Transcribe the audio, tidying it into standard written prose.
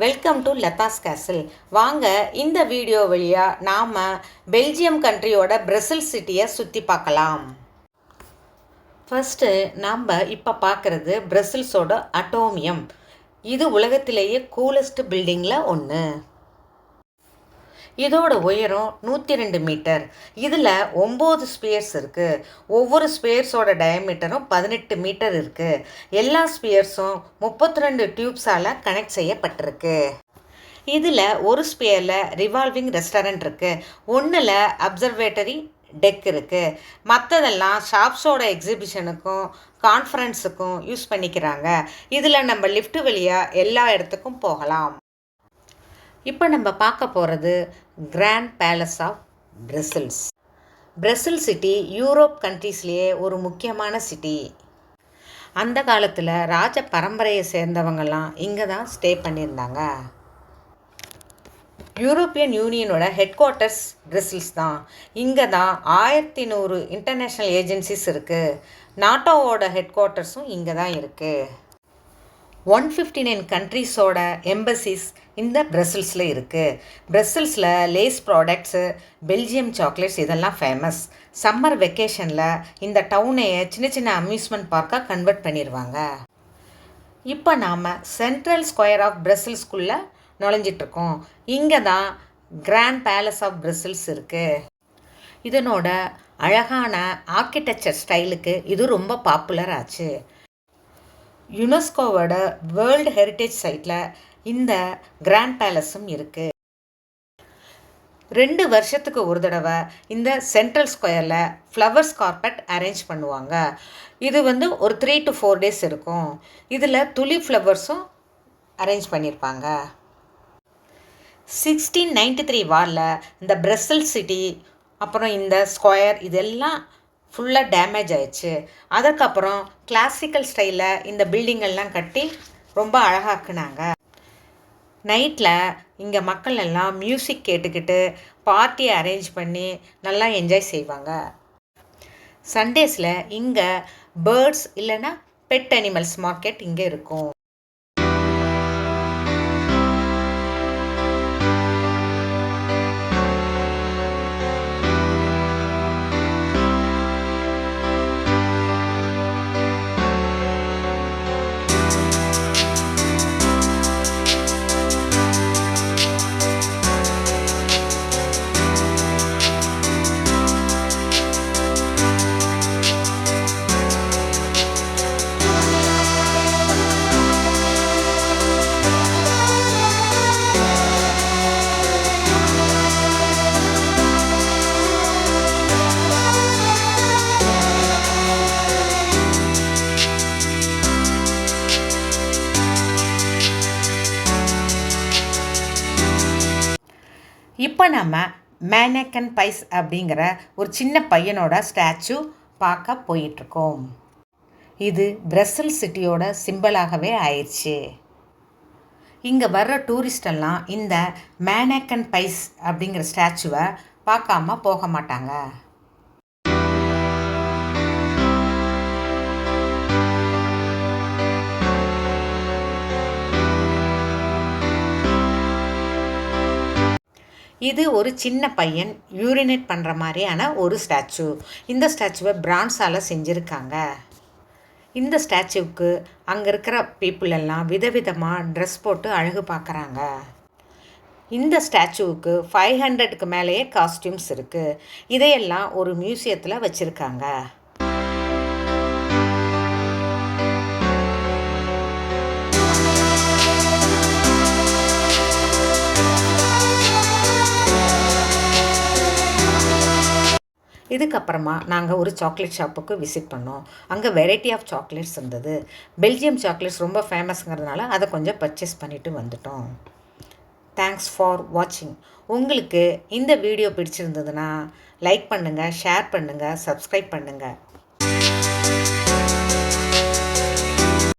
Welcome to Latha's கேசல். வாங்க இந்த video வழியாக நாம் பெல்ஜியம் கண்ட்ரியோட பிரசல்ஸ் சிட்டியை சுற்றி பார்க்கலாம். ஃபஸ்ட்டு நம்ம இப்போ பார்க்குறது பிரசல்ஸோட அட்டோமியம். இது உலகத்திலேயே கூலஸ்ட் பில்டிங்கில் ஒன்று. இதோட உயரம் 102 மீட்டர். இதில் 9 ஸ்பியர்ஸ் இருக்குது. ஒவ்வொரு ஸ்பியர்ஸோட டயமீட்டரும் 18 மீட்டர் இருக்குது. எல்லா ஸ்பியர்ஸும் 32 டியூப்ஸால் கனெக்ட் செய்யப்பட்டிருக்கு. இதில் ஒரு ஸ்பியரில் ரிவால்விங் ரெஸ்டாரண்ட் இருக்குது, ஒன்றில் அப்சர்வேட்டரி டெக் இருக்குது. மற்றதெல்லாம் ஷாப்ஸோட எக்ஸிபிஷனுக்கும் கான்ஃபரன்ஸுக்கும் யூஸ் பண்ணிக்கிறாங்க. இதில் நம்ம லிஃப்ட் வழியாக எல்லா இடத்துக்கும் போகலாம். இப்போ நம்ம பார்க்க போகிறது grand palace of Brussels. Brussels city Europe கண்ட்ரீஸ்லேயே ஒரு முக்கியமான சிட்டி. அந்த காலத்தில் ராஜ பரம்பரையை சேர்ந்தவங்கெல்லாம் இங்கே தான் ஸ்டே பண்ணியிருந்தாங்க. யூரோப்பியன் யூனியனோட ஹெட் குவார்ட்டர்ஸ் பிரசல்ஸ் தான். இங்கே தான் 1100 இன்டர்நேஷ்னல் ஏஜென்சிஸ் இருக்குது. நாட்டோவோட ஹெட் குவார்ட்டர்ஸும் இங்கே தான் இருக்குது. 159 கண்ட்ரீஸோட எம்பசிஸ் இந்த பிரசல்ஸில் இருக்குது. பிரசல்ஸில் லேஸ் ப்ராடக்ட்ஸு, பெல்ஜியம் சாக்லேட்ஸ் இதெல்லாம் ஃபேமஸ். சம்மர் வெக்கேஷனில் இந்த டவுனையை சின்ன சின்ன அம்யூஸ்மெண்ட் பார்க்காக கன்வெர்ட் பண்ணிடுவாங்க. இப்போ நாம் சென்ட்ரல் ஸ்கொயர் ஆஃப் பிரசல்ஸ்குள்ளே நுழைஞ்சிட்ருக்கோம். இங்கே தான் கிராண்ட் பேலஸ் ஆஃப் பிரசல்ஸ் இருக்குது. இதனோட அழகான ஆர்கிடெக்சர் ஸ்டைலுக்கு இது ரொம்ப பாப்புலர் ஆச்சு. யுனெஸ்கோவோட வேர்ல்டு ஹெரிட்டேஜ் சைட்டில் இந்த கிராண்ட் பேலஸும் இருக்குது. 2 வருஷத்துக்கு ஒரு தடவை இந்த சென்ட்ரல் ஸ்கொயரில் ஃப்ளவர்ஸ் கார்பெட் அரேஞ்ச் பண்ணுவாங்க. இது ஒரு 3 to 4 days இருக்கும். இதில் துலிப் ஃப்ளவர்ஸும் அரேஞ்ச் பண்ணியிருப்பாங்க. 1693 வாரில் இந்த பிரசல்ஸ் சிட்டி அப்புறம் இந்த ஸ்கொயர் இதெல்லாம் ஃபுல்லாக டேமேஜ் ஆயிடுச்சு. அதுக்கப்புறம் கிளாசிக்கல் ஸ்டைலில் இந்த பில்டிங்கெல்லாம் கட்டி ரொம்ப அழகாக்குனாங்க. நைட்டில் இங்கே மக்கள் எல்லாம் மியூசிக் கேட்டுக்கிட்டு பார்ட்டியை அரேஞ்ச் பண்ணி நல்லா என்ஜாய் செய்வாங்க. சண்டேஸில் இங்கே பேர்ட்ஸ் இல்லைன்னா பெட் அனிமல்ஸ் மார்க்கெட் இங்கே இருக்கும். இப்போ நம்ம மேனக்கன் பைஸ் அப்படிங்கிற ஒரு சின்ன பையனோட ஸ்டாச்சு பார்க்க போயிட்டுருக்கோம். இது பிரசல்ஸ் சிட்டியோட சிம்பிளாகவே ஆயிடுச்சு. இங்கே வர்ற டூரிஸ்டெல்லாம் இந்த மேனக்கன் பைஸ் அப்படிங்கிற ஸ்டாச்சுவை பார்க்காம போக மாட்டாங்க. இது ஒரு சின்ன பையன் யூரினேட் பண்ணுற மாதிரியான ஒரு ஸ்டாச்சு. இந்த ஸ்டாச்சுவை பிரான்ஸால் செஞ்சுருக்காங்க. இந்த ஸ்டாச்சுவுக்கு அங்கே இருக்கிற பீப்புள் எல்லாம் விதவிதமாக ட்ரெஸ் போட்டு அழகு பார்க்குறாங்க. இந்த ஸ்டாச்சுவுக்கு 500க்கு மேலேயே காஸ்டியூம்ஸ் இருக்குது. இதையெல்லாம் ஒரு மியூசியத்தில் வச்சுருக்காங்க. இதுக்கப்புறமா நாங்கள் ஒரு சாக்லேட் ஷாப்புக்கு விசிட் பண்ணோம். அங்கே வெரைட்டி ஆஃப் சாக்லேட்ஸ் இருந்தது. பெல்ஜியம் சாக்லேட்ஸ் ரொம்ப ஃபேமஸ்ங்கிறதுனால அதை கொஞ்சம் பர்ச்சேஸ் பண்ணிவிட்டு வந்துட்டோம். தேங்க்ஸ் ஃபார் வாட்சிங். உங்களுக்கு இந்த வீடியோ பிடிச்சிருந்ததுன்னா லைக் பண்ணுங்கள், ஷேர் பண்ணுங்கள், சப்ஸ்கிரைப் பண்ணுங்கள்.